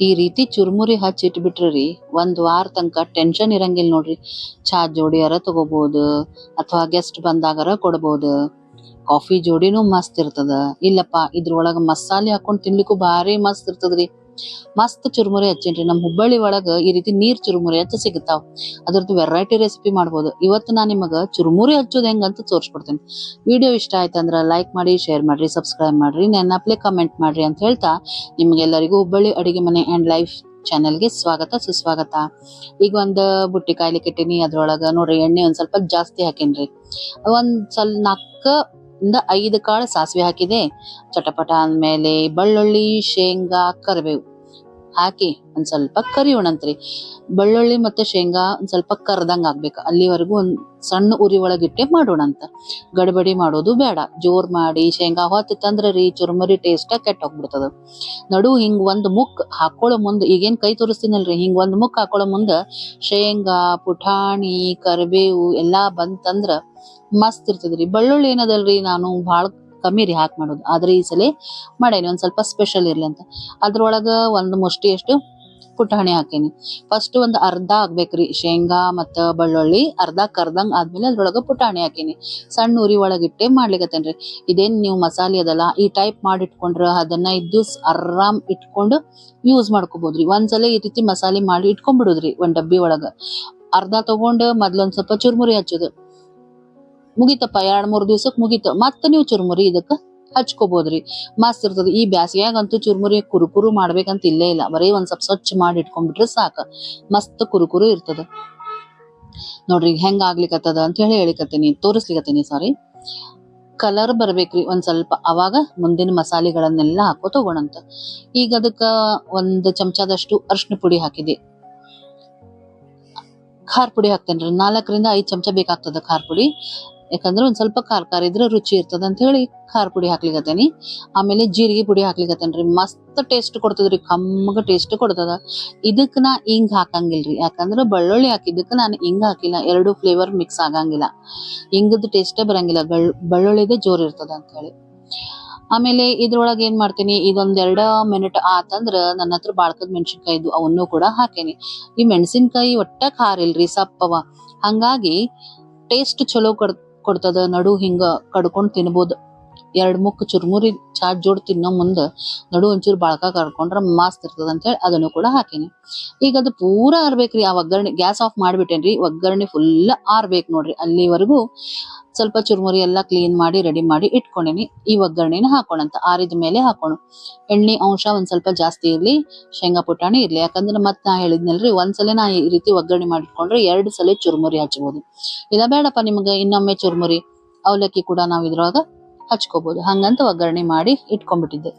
ಈ ರೀತಿ ಚುರುಮುರಿ ಹಚ್ಚಿ ಇಟ್ಬಿಟ್ರಿ ಒಂದ್ ವಾರ ತನಕ ಟೆನ್ಷನ್ ಇರಂಗಿಲ್ಲ ನೋಡ್ರಿ. ಚಾ ಜೋಡಿಯಾರ ತಗೋಬಹುದು ಅಥವಾ ಗೆಸ್ಟ್ ಬಂದಾಗರ ಕೊಡ್ಬೋದು. ಕಾಫಿ ಜೋಡಿನೂ ಮಸ್ತ್ ಇರ್ತದ. ಇಲ್ಲಪ್ಪಾ ಇದ್ರೊಳಗ ಮಸಾಲೆ ಹಾಕೊಂಡ್ ತಿನ್ಲಿಕ್ಕೂ ಭಾರಿ ಮಸ್ತ್ ಇರ್ತದ್ರಿ. ಮಸ್ತ್ ಚುರುಮುರಿ ಹಚ್ಚೇನ್ರಿ. ನಮ್ ಹುಬ್ಬಳ್ಳಿ ಒಳಗ ಈ ರೀತಿ ನೀರ್ ಚುರುಮುರಿ ಹಚ್ಚ ಸಿಗತಾವ್. ಅದ್ರದ್ದು ವೆರೈಟಿ ರೆಸಿಪಿ ಮಾಡ್ಬೋದು. ಇವತ್ತು ನಾ ನಿಮಗ ಚುರುಮುರಿ ಹಚ್ಚೋದ್ ಹೆಂಗಂತ ತೋರ್ಸ್ಕೊಡ್ತೇನೆ. ವಿಡಿಯೋ ಇಷ್ಟ ಆಯ್ತಂದ್ರ ಲೈಕ್ ಮಾಡಿ, ಶೇರ್ ಮಾಡ್ರಿ, ಸಬ್ಸ್ಕ್ರೈಬ್ ಮಾಡ್ರಿ, ನೆನಪ್ಲೆ ಕಮೆಂಟ್ ಮಾಡ್ರಿ ಅಂತ ಹೇಳ್ತಾ ನಿಮ್ಗೆಲ್ಲರಿಗೂ ಹುಬ್ಬಳ್ಳಿ ಅಡಿಗೆ ಮನೆ ಅಂಡ್ ಲೈಫ್ ಚಾನೆಲ್ಗೆ ಸ್ವಾಗತ ಸುಸ್ವಾಗತ. ಈಗ ಒಂದ್ ಬುಟ್ಟಿ ಕಾಯ್ಲಿಕ್ಕೆ ಇಟ್ಟಿನಿ. ಅದ್ರೊಳಗ ನೋಡ್ರಿ ಎಣ್ಣೆ ಒಂದ್ ಸ್ವಲ್ಪ ಜಾಸ್ತಿ ಹಾಕೇನ್ರಿ. ಒಂದ್ ಸ್ವಲ್ಪ 4 ಇಂದ 5 ಕಾಳು ಸಾಸಿವೆ ಹಾಕಿದೆ. ಚಟಪಟ ಅಂದ್ಮೇಲೆ ಬೆಳ್ಳುಳ್ಳಿ, ಶೇಂಗಾ, ಕರಿಬೇವು ಹಾಕಿ ಒಂದ್ ಸ್ವಲ್ಪ ಕರಿಯೋಣಂತ್ರಿ. ಬೆಳ್ಳುಳ್ಳಿ ಮತ್ತೆ ಶೇಂಗಾ ಒಂದ್ ಸ್ವಲ್ಪ ಕರ್ದಂಗ್ ಆಗ್ಬೇಕು. ಅಲ್ಲಿವರೆಗೂ ಒಂದ್ ಸಣ್ಣ ಉರಿ ಒಳಗಿಟ್ಟೆ ಮಾಡೋಣಂತ. ಗಡಬಡಿ ಮಾಡೋದು ಬೇಡ. ಜೋರ್ ಮಾಡಿ ಶೇಂಗಾ ಹೊತ್ತಿತ್ತಂದ್ರ ಚುರುಮುರಿ ಟೇಸ್ಟ್ ಕೆಟ್ಟ ಹೋಗ್ಬಿಡ್ತದ. ನಡು ಹಿಂಗ್ ಒಂದ್ ಮುಕ್ ಹಾಕೊಳ್ಳೋ ಮುಂದ್ ಈಗೇನ್ ಕೈ ತೋರಿಸ್ತೀನಲ್ರಿ, ಹಿಂಗ್ ಒಂದ್ ಮುಕ್ ಹಾಕೊಳ್ಳೋ ಮುಂದ ಶೇಂಗಾ, ಪುಟಾಣಿ, ಕರಿಬೇವು ಎಲ್ಲಾ ಬಂತಂದ್ರ ಮಸ್ತ್ ಇರ್ತದ್ರಿ. ಬೆಳ್ಳುಳ್ಳಿ ಏನದಲ್ರಿ ನಾನು ಬಾಳ ಕಮ್ಮಿ ರೀ ಹಾಕ್ ಮಾಡೋದು. ಆದ್ರೆ ಈ ಸಲ ಮಾಡೇನಿ ಒಂದ್ ಸ್ವಲ್ಪ ಸ್ಪೆಷಲ್ ಇರ್ಲಿ ಅಂತ. ಅದ್ರೊಳಗ ಒಂದ್ ಮುಷ್ಟಿ ಅಷ್ಟು ಪುಟಾಣಿ ಹಾಕೇನಿ. ಫಸ್ಟ್ ಒಂದ್ ಅರ್ಧ ಆಗ್ಬೇಕ್ರಿ ಶೇಂಗಾ ಮತ್ತ ಬೆಳ್ಳುಳ್ಳಿ. ಅರ್ಧ ಕರ್ದಂಗ್ ಆದ್ಮೇಲೆ ಅದ್ರೊಳಗ ಪುಟಾಣಿ ಹಾಕೇನಿ. ಸಣ್ಣ ಉರಿ ಒಳಗಿಟ್ಟೆ ಮಾಡ್ಲಿಕತ್ತೇನ್ರಿ. ಇದೇನ್ ನೀವು ಮಸಾಲೆ ಅದಲ್ಲ ಈ ಟೈಪ್ ಮಾಡಿ ಇಟ್ಕೊಂಡ್ರ 15 ದಿವ್ಸ ಆರಾಮ್ ಇಟ್ಕೊಂಡು ಯೂಸ್ ಮಾಡ್ಕೋಬಹುದ್ರಿ. ಒಂದ್ಸಲ ಈ ರೀತಿ ಮಸಾಲೆ ಮಾಡಿ ಇಟ್ಕೊಂಡ್ಬಿಡುದ್ರಿ ಒಂದ್ ಡಬ್ಬಿ ಒಳಗ. ಅರ್ಧ ತಗೊಂಡ್ ಮೊದ್ಲೊಂದ್ ಸ್ವಲ್ಪ ಚುರುಮುರಿ ಹಚ್ಚೋದು ಮುಗಿತಪ್ಪ. 2-3 ದಿವ್ಸಕ್ ಮುಗಿತ. ಮತ್ತ ನೀವು ಚುರುಮುರಿ ಇದಕ್ಕ ಹಚ್ಕೋಬಹುದ್ರಿ. ಮಸ್ತ್ ಇರ್ತದ. ಈ ಬ್ಯಾಸಿಗ್ಯಾಗಂತೂ ಚುರುಮುರಿ ಕುರುಕುರು ಮಾಡ್ಬೇಕಂತ ಇಲ್ಲೇ ಇಲ್ಲ. ಬರೀ ಒಂದ್ ಸ್ವಲ್ಪ ಸ್ವಚ್ಛ ಮಾಡಿ ಇಟ್ಕೊಂಡ್ಬಿಟ್ರೆ ಸಾಕ. ಮಸ್ತ್ ಕುರುಕುರು ಇರ್ತದ. ನೋಡ್ರಿ ಹೆಂಗ್ ಆಗ್ಲಿಕತ್ತದ ಅಂತ ಹೇಳಿಕತ್ತೀನಿ, ತೋರಿಸ್ಲಿಕತ್ತೀನಿ ಸಾರಿ. ಕಲರ್ ಬರ್ಬೇಕ್ರಿ ಒಂದ್ ಸ್ವಲ್ಪ. ಅವಾಗ ಮುಂದಿನ ಮಸಾಲೆಗಳನ್ನೆಲ್ಲ ಹಾಕೋ ತಗೋಣಂತ. ಈಗ ಅದಕ್ಕ 1 ಚಮಚದಷ್ಟು ಅರ್ಶಿನ ಪುಡಿ ಹಾಕಿದೆ. ಖಾರ ಪುಡಿ ಹಾಕ್ತೇನ್ರಿ. 4-5 ಚಮಚ ಬೇಕಾಗ್ತದ ಖಾರ ಪುಡಿ. ಯಾಕಂದ್ರೆ ಒಂದ್ ಸ್ವಲ್ಪ ಖಾರ ಇದ್ರೆ ರುಚಿ ಇರ್ತದ ಅಂತ ಹೇಳಿ ಖಾರ ಪುಡಿ ಹಾಕ್ಲಿಕತ್ತೇನಿ. ಆಮೇಲೆ ಜೀರಿಗೆ ಪುಡಿ ಹಾಕ್ಲಿಕತ್ತೇನ್ರಿ. ಮಸ್ತ್ ಟೇಸ್ಟ್ ಕೊಡ್ತದ್ರಿ. ಕಮ್ಮಗ ಟೇಸ್ಟ್ ಕೊಡ್ತದ. ಇದಕ್ ನಾ ಹಿಂಗ್ ಹಾಕಂಗಿಲ್ರಿ. ಯಾಕಂದ್ರ ಬೆಳ್ಳುಳ್ಳಿ ಹಾಕಿದ್ದಕ್ಕ ನಾನು ಹಿಂಗ್ ಹಾಕಿಲ್ಲ. 2 ಫ್ಲೇವರ್ ಮಿಕ್ಸ್ ಆಗಂಗಿಲ್ಲ. ಹಿಂಗದ ಟೇಸ್ಟೇ ಬರಂಗಿಲ್ಲ. ಬೆಳ್ಳುಳ್ಳಿದೇ ಜೋರ್ ಇರ್ತದ ಅಂತ ಹೇಳಿ. ಆಮೇಲೆ ಇದ್ರೊಳಗ ಏನ್ ಮಾಡ್ತೀನಿ, ಇದೊಂದ್ 2 ಮಿನಿಟ್ ಆತಂದ್ರ ನನ್ನ ಹತ್ರ ಬಾಳ್ಕದ್ ಮೆಣಸಿನ್ಕಾಯಿ ಇದ್ವು ಅವನ್ನೂ ಕೂಡ ಹಾಕೇನಿ. ಈ ಮೆಣಸಿನ್ಕಾಯಿ ಒಟ್ಟ ಖಾರ ಇಲ್ರಿ, ಸಪ್ಪವ. ಹಂಗಾಗಿ ಟೇಸ್ಟ್ ಚಲೋ ಕೊಡ್ತದ. ನಡು ಹಿಂಗ ಕಡ್ಕೊಂಡ್ ತಿನ್ಬೋದು. 2 ಮುಕ್ ಚುರುಮುರಿ ಚಾ ಜೋಡ್ ತಿನ್ನೋ ಮುಂದ ನಡು ಒಂಚೂರು ಬಾಳ್ಕ ಕಡ್ಕೊಂಡ್ರ ಮಸ್ತ್ ಇರ್ತದ ಅಂತ ಹೇಳಿ ಅದನ್ನು ಕೂಡ ಹಾಕೇನಿ. ಈಗ ಅದು ಪೂರಾ ಆರ್ಬೇಕ್ರಿ. ಆ ಒಗ್ಗರಣೆ ಗ್ಯಾಸ್ ಆಫ್ ಮಾಡ್ಬಿಟ್ಟೇನ್ರಿ. ಒಗ್ಗರಣೆ ಫುಲ್ ಆರ್ಬೇಕ್ ನೋಡ್ರಿ. ಅಲ್ಲಿವರೆಗೂ ಸ್ವಲ್ಪ ಚುರುಮುರಿ ಎಲ್ಲಾ ಕ್ಲೀನ್ ಮಾಡಿ ರೆಡಿ ಮಾಡಿ ಇಟ್ಕೊಂಡೇನಿ. ಈ ಒಗ್ಗರಣೆನ ಹಾಕೋಣಂತ. ಆರಿದ ಮೇಲೆ ಹಾಕೋಣ. ಎಣ್ಣೆ ಅಂಶ ಒಂದ್ ಸ್ವಲ್ಪ ಜಾಸ್ತಿ ಇರ್ಲಿ, ಶೇಂಗಾ ಪುಟಾಣಿ ಇರ್ಲಿ. ಯಾಕಂದ್ರೆ ಮತ್ ನಾ ಹೇಳಿದ್ನಲ್ರಿ, ಒಂದ್ಸಲ ನಾ ಈ ರೀತಿ ಒಗ್ಗರಣೆ ಮಾಡಿಟ್ಕೊಂಡ್ರೆ 2 ಸಲ ಚುರುಮುರಿ ಹಚ್ಬಹುದು. ಇಲ್ಲ ಬೇಡಪ್ಪ ನಿಮ್ಗ ಇನ್ನೊಮ್ಮೆ ಚುರುಮುರಿ ಅವಲಕ್ಕಿ ಕೂಡ ನಾವ್ ಇದ್ರೊಳಗ ಹಚ್ಕೋಬಹುದು. ಹಂಗಂತ ಒಗ್ಗರಣೆ ಮಾಡಿ ಇಟ್ಕೊಂಡ್ಬಿಟ್ಟಿದ್ದೆ.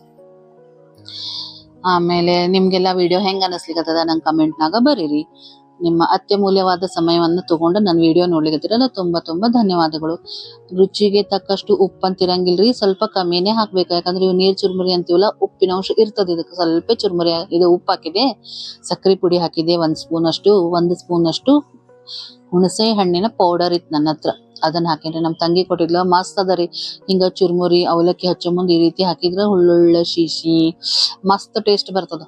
ಆಮೇಲೆ ನಿಮ್ಗೆಲ್ಲಾ ವಿಡಿಯೋ ಹೆಂಗ್ ಅನಸ್ಲಿಕತ್ತದ ನಂಗೆ ಕಮೆಂಟ್ನಾಗ ಬರೀರಿ. ನಿಮ್ಮ ಅತ್ಯಮೂಲ್ಯವಾದ ಸಮಯವನ್ನ ತಗೊಂಡು ನನ್ನ ವಿಡಿಯೋ ನೋಡ್ಲಿಕತ್ತೀರಲ್ಲ, ತುಂಬಾ ಧನ್ಯವಾದಗಳು. ರುಚಿಗೆ ತಕ್ಕಷ್ಟು ಉಪ್ಪು ಅಂತಿರಂಗಿಲ್ರಿ, ಸ್ವಲ್ಪ ಕಮ್ಮಿನೇ ಹಾಕ್ಬೇಕು. ಯಾಕಂದ್ರೆ ಇವು ನೀರ್ ಚುರುಮುರಿ ಅಂತೀವಲ್ಲ, ಉಪ್ಪಿನ ಅಂಶ ಇರ್ತದೆ. ಇದಕ್ಕೆ ಸ್ವಲ್ಪ ಚುರುಮುರಿ ಇದು ಉಪ್ಪು ಹಾಕಿದೆ. ಸಕ್ಕರೆ ಪುಡಿ ಹಾಕಿದೆ 1 ಸ್ಪೂನ್ ಅಷ್ಟು ಹುಣಸೆ ಹಣ್ಣಿನ ಪೌಡರ್ ಇತ್ತು ನನ್ನ ಹತ್ರ, ಅದನ್ನ ಹಾಕೇನ್ರಿ. ನಮ್ ತಂಗಿ ಕೊಟ್ಟಿದ್ಲ, ಮಸ್ತ್ ಅದರಿ. ಹಿಂಗ ಚುರುಮುರಿ ಅವಲಕ್ಕಿ ಹಚ್ಚೋ ಮುಂದ್ ಈ ರೀತಿ ಹಾಕಿದ್ರ ಹುಳ್ಳುಳ್ಳ ಶೀಶಿ ಮಸ್ತ್ ಟೇಸ್ಟ್ ಬರ್ತದ.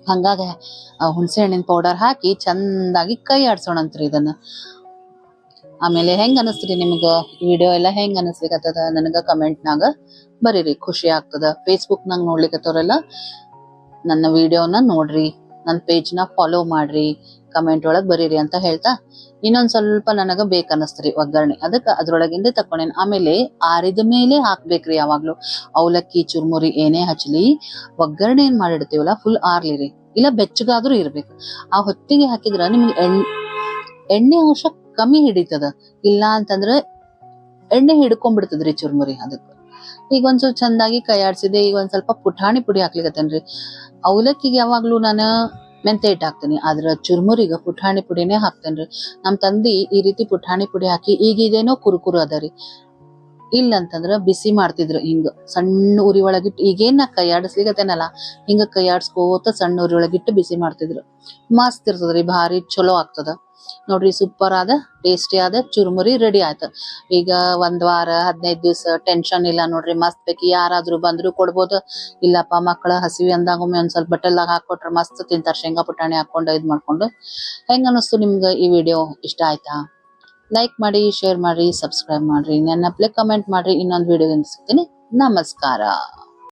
ಹಂಗಾಗ ಹುಣಸೆ ಹಣ್ಣಿನ ಪೌಡರ್ ಹಾಕಿ ಚಂದಾಗಿ ಕೈ ಆಡ್ಸೋಣಂತ್ರಿ ಇದನ್ನ. ಆಮೇಲೆ ಹೆಂಗ್ ಅನಸ್ತ್ರಿ ನಿಮ್ಗ ವಿಡಿಯೋ ಎಲ್ಲ ಹೆಂಗ್ ಅನಸ್ಲಿಕತ್ತದ ನನಗ ಕಮೆಂಟ್ನಾಗ ಬರೀರಿ, ಖುಷಿ ಆಗ್ತದ. ಫೇಸ್ಬುಕ್ ನಾಗ ನೋಡ್ಲಿಕತ್ತವ್ರೆಲ್ಲ ನನ್ನ ವಿಡಿಯೋನ ನೋಡ್ರಿ, ನನ್ನ ಪೇಜ್ನ ಫಾಲೋ ಮಾಡ್ರಿ, ಕಮೆಂಟ್ ಒಳಗ್ ಬರೀರಿ ಅಂತ ಹೇಳ್ತಾ ಇನ್ನೊಂದ್ ಸ್ವಲ್ಪ ನನಗ ಬೇಕನ್ನಿಸ್ತ್ರಿ ಒಗ್ಗರಣೆ. ಅದಕ್ಕ ಅದ್ರೊಳಗಿಂದ ತಕೊಂಡೇನಿ. ಆಮೇಲೆ ಆರಿದ ಮೇಲೆ ಹಾಕ್ಬೇಕ್ರಿ ಯಾವಾಗ್ಲೂ. ಅವಲಕ್ಕಿ ಚುರುಮುರಿ ಏನೇ ಹಚ್ಲಿ ಒಗ್ಗರಣೆ ಏನ್ ಮಾಡಿಡ್ತೀವಲ್ಲ ಫುಲ್ ಆರ್ಲಿರಿ. ಇಲ್ಲ ಬೆಚ್ಚಗಾದ್ರೂ ಇರ್ಬೇಕು. ಆ ಹೊತ್ತಿಗೆ ಹಾಕಿದ್ರ ನಿಮ್ಗೆ ಎಣ್ಣೆ ಅಂಶ ಕಮ್ಮಿ ಹಿಡಿತದ. ಇಲ್ಲ ಅಂತಂದ್ರ ಎಣ್ಣೆ ಹಿಡ್ಕೊಂಡ್ಬಿಡ್ತದ್ರಿ ಚುರುಮುರಿ. ಅದಕ್ಕೆ ಈಗ ಒಂದ್ಸಲ ಚಂದಾಗಿ ಕೈ ಆಡ್ಸಿದೆ. ಈಗ ಒಂದ್ ಸ್ವಲ್ಪ ಪುಟಾಣಿ ಪುಡಿ ಹಾಕ್ಲಿಕತ್ತೇನ್ರಿ. ಅವಲಕ್ಕಿಗೆ ಯಾವಾಗ್ಲೂ ನಾನು ಮೆಂತೆ ಹಿಟ್ಟು ಹಾಕ್ತೀನಿ, ಆದ್ರ ಚುರುಮುರಿಗ ಪುಟಾಣಿ ಪುಡಿನೇ ಹಾಕ್ತೇನ್ರಿ. ನಮ್ ತಂದಿ ಈ ರೀತಿ ಪುಟಾಣಿ ಪುಡಿ ಹಾಕಿ ಈಗ ಇದೇನೋ ಕುರುಕುರು ಅದರಿ. ಇಲ್ಲಂತಂದ್ರ ಬಿಸಿ ಮಾಡ್ತಿದ್ರು ಹಿಂಗ ಸಣ್ಣ ಉರಿ ಒಳಗಿಟ್ಟು ಈಗೇನ್ ನಾ ಕೈಯಾಡಿಸ್ಲಿಕತ್ತೇನಲ್ಲ ಹಿಂಗ ಕೈಯಾಡ್ಸ್ಕೋತ ಸಣ್ಣ ಉರಿ ಒಳಗಿಟ್ಟು ಬಿಸಿ ಮಾಡ್ತಿದ್ರು ಮಸ್ತ್ ಇರ್ತದ್ರಿ ಭಾರಿ ಚಲೋ ಆಗ್ತದ ನೋಡ್ರಿ ಸೂಪರ್ ಆದ ಟೇಸ್ಟಿ ಆದ ಚುರುಮುರಿ ರೆಡಿ ಆಯ್ತು ಈಗ ಒಂದ್ ವಾರ 15 ದಿವ್ಸ ಟೆನ್ಷನ್ ಇಲ್ಲ ನೋಡ್ರಿ ಮಸ್ತ್ ಬೇಕಿ ಯಾರಾದ್ರೂ ಬಂದ್ರು ಕೊಡ್ಬೋದು ಇಲ್ಲಪ್ಪ ಮಕ್ಕಳ ಹಸಿವಿ ಅಂದಾಗ ಒಮ್ಮೆ ಒಂದ್ ಸ್ವಲ್ಪ ಬಟ್ಟಲ್ದಾಗ ಹಾಕೊಟ್ರ ಮಸ್ತ್ ತಿಂತಾರ ಶೇಂಗಾ ಪುಟಾಣಿ ಹಾಕೊಂಡು ಇದ್ ಮಾಡ್ಕೊಂಡು ಹೆಂಗ ಅನಿಸ್ತು ನಿಮ್ಗ ಈ ವಿಡಿಯೋ ಇಷ್ಟ ಆಯ್ತಾ ಲೈಕ್ ಮಾಡಿ ಶೇರ್ ಮಾಡಿ ಸಬ್ಸ್ಕ್ರೈಬ್ ಮಾಡ್ರಿ ನೆನಪ್ಲೆ ಕಮೆಂಟ್ ಮಾಡ್ರಿ ಇನ್ನೊಂದು ವಿಡಿಯೋದಿಂದ ಸಿಗ್ತೀನಿ ನಮಸ್ಕಾರ